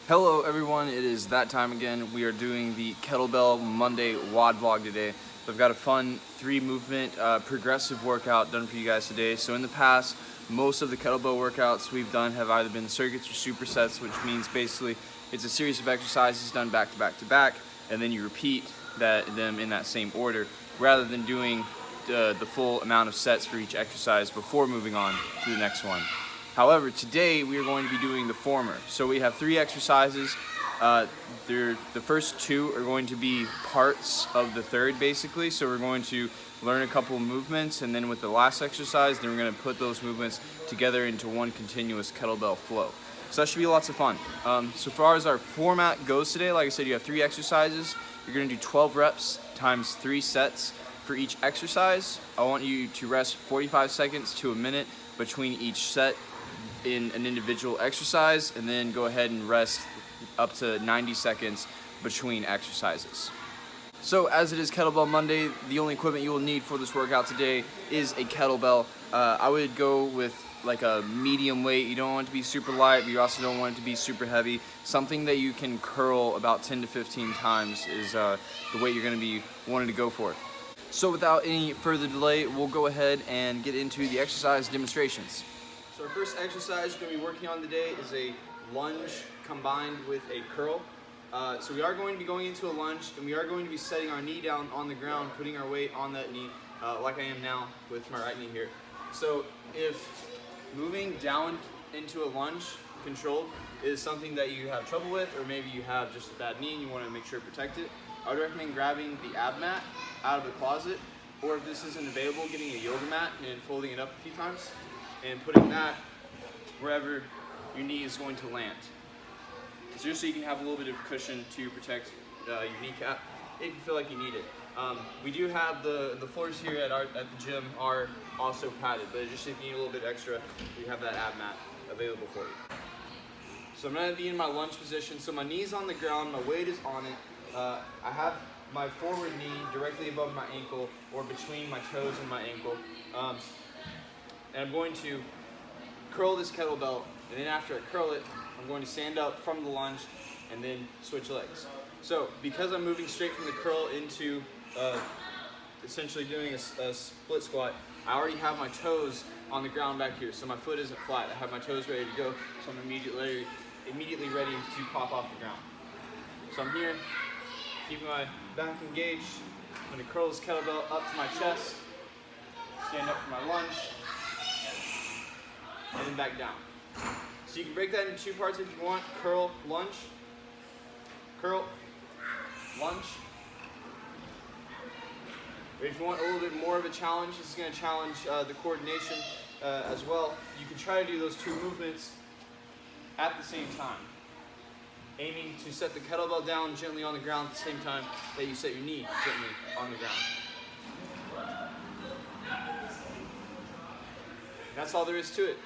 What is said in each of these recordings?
Hello everyone, it is that time again. We are doing the Kettlebell Monday WOD vlog today. So I've got a fun 3-movement progressive workout done for you guys today. So in the past, most of the kettlebell workouts we've done have either been circuits or supersets, which means basically it's a series of exercises done back to back to back, and then you repeat them in that same order, rather than doing the full amount of sets for each exercise before moving on to the next one. However, today we are going to be doing the former. So we have 3 exercises. The first 2 are going to be parts of the third, basically. So we're going to learn a couple of movements, and then with the last exercise, then we're going to put those movements together into one continuous kettlebell flow. So that should be lots of fun. So far as our format goes today, like I said, you have 3 exercises. You're going to do 12 reps times 3 sets for each exercise. I want you to rest 45 seconds to a minute between each set in an individual exercise, and then go ahead and rest up to 90 seconds between exercises. So as it is Kettlebell Monday, the only equipment you will need for this workout today is a kettlebell. I would go with like a medium weight. You don't want it to be super light, but you also don't want it to be super heavy. Something that you can curl about 10 to 15 times is the weight you're going to be wanting to go for. So without any further delay, we'll go ahead and get into the exercise demonstrations. So our first exercise we're going to be working on today is a lunge combined with a curl. So we are going to be going into a lunge, and we are going to be setting our knee down on the ground, putting our weight on that knee, like I am now with my right knee here. So if moving down into a lunge controlled is something that you have trouble with, or maybe you have just a bad knee and you want to make sure to protect it, I would recommend grabbing the ab mat out of the closet, or if this isn't available, getting a yoga mat and folding it up a few times and putting that wherever your knee is going to land. So just so you can have a little bit of cushion to protect your kneecap if you feel like you need it. We do have the floors here at the gym are also padded, but just if you need a little bit extra, we have that ab mat available for you. So I'm going to be in my lunge position. So my knee's on the ground, my weight is on it. I have my forward knee directly above my ankle, or between my toes and my ankle. And I'm going to curl this kettlebell, and then after I curl it, I'm going to stand up from the lunge and then switch legs. So because I'm moving straight from the curl into essentially doing a split squat, I already have my toes on the ground back here, so my foot isn't flat. I have my toes ready to go, so I'm immediately ready to pop off the ground. So I'm here, keeping my back engaged. I'm going to curl this kettlebell up to my chest, stand up for my lunge, and then back down. So you can break that into 2 parts if you want: curl, lunge, curl, lunge. But if you want a little bit more of a challenge, this is going to challenge the coordination as well. You can try to do those 2 movements at the same time, aiming to set the kettlebell down gently on the ground at the same time that you set your knee gently on the ground. That's all there is to it.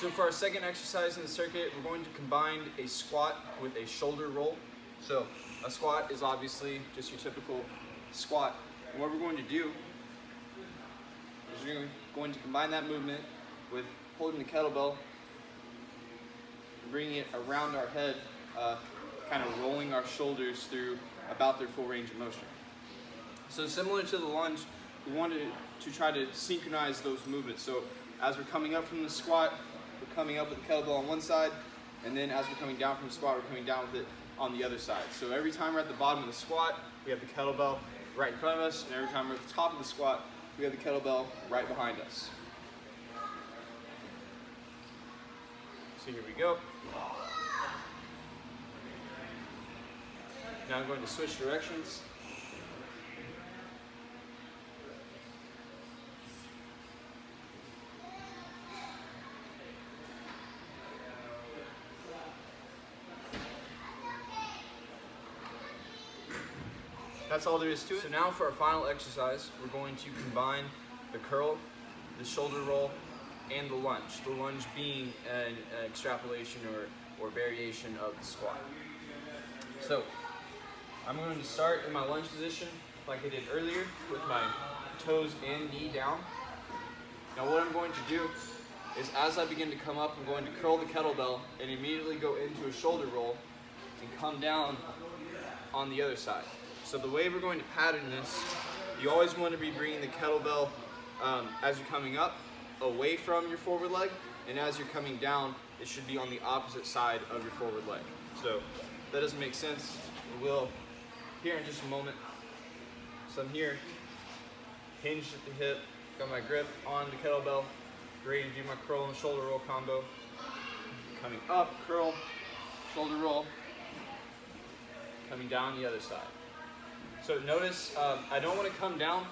So for our second exercise in the circuit, we're going to combine a squat with a shoulder roll. So a squat is obviously just your typical squat. And what we're going to do is we're going to combine that movement with holding the kettlebell, bringing it around our head, kind of rolling our shoulders through about their full range of motion. So similar to the lunge, we wanted to try to synchronize those movements. So as we're coming up from the squat, we're coming up with the kettlebell on one side, and then as we're coming down from the squat, we're coming down with it on the other side. So every time we're at the bottom of the squat, we have the kettlebell right in front of us, and every time we're at the top of the squat, we have the kettlebell right behind us. So here we go. Now I'm going to switch directions. That's all there is to it. So now for our final exercise, we're going to combine the curl, the shoulder roll, and the lunge. The lunge being an extrapolation or variation of the squat. So I'm going to start in my lunge position like I did earlier, with my toes and knee down. Now what I'm going to do is, as I begin to come up, I'm going to curl the kettlebell and immediately go into a shoulder roll and come down on the other side. So the way we're going to pattern this, you always want to be bringing the kettlebell as you're coming up away from your forward leg, and as you're coming down, it should be on the opposite side of your forward leg. So if that doesn't make sense, we will here in just a moment. So I'm here, hinged at the hip, got my grip on the kettlebell, ready to do my curl and shoulder roll combo. Coming up, curl, shoulder roll, coming down the other side. So notice I don't want to come down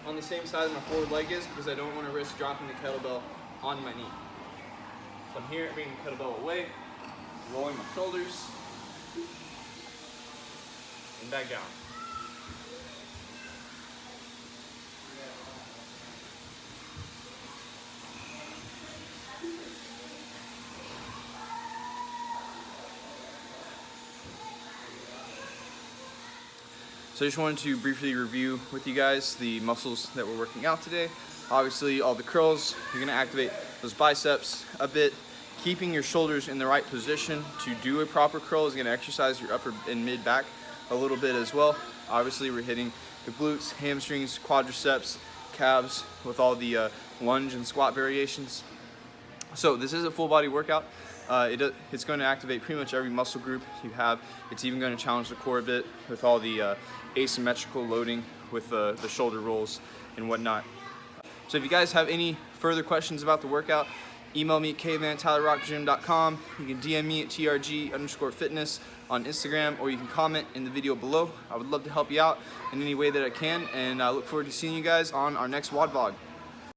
on the same side as my forward leg is, because I don't want to risk dropping the kettlebell on my knee. So I'm here, bringing the kettlebell away, rolling my shoulders, and back down. So I just wanted to briefly review with you guys the muscles that we're working out today. Obviously, all the curls, you're gonna activate those biceps a bit. Keeping your shoulders in the right position to do a proper curl is gonna exercise your upper and mid back a little bit as well. Obviously, we're hitting the glutes, hamstrings, quadriceps, calves with all the lunge and squat variations. So this is a full body workout. It's going to activate pretty much every muscle group you have. It's even going to challenge the core a bit with all the asymmetrical loading with the shoulder rolls and whatnot. So if you guys have any further questions about the workout, email me at caveman@tylerrockgym.com. You can DM me at trg_fitness on Instagram, or you can comment in the video below. I would love to help you out in any way that I can, and I look forward to seeing you guys on our next WOD vlog.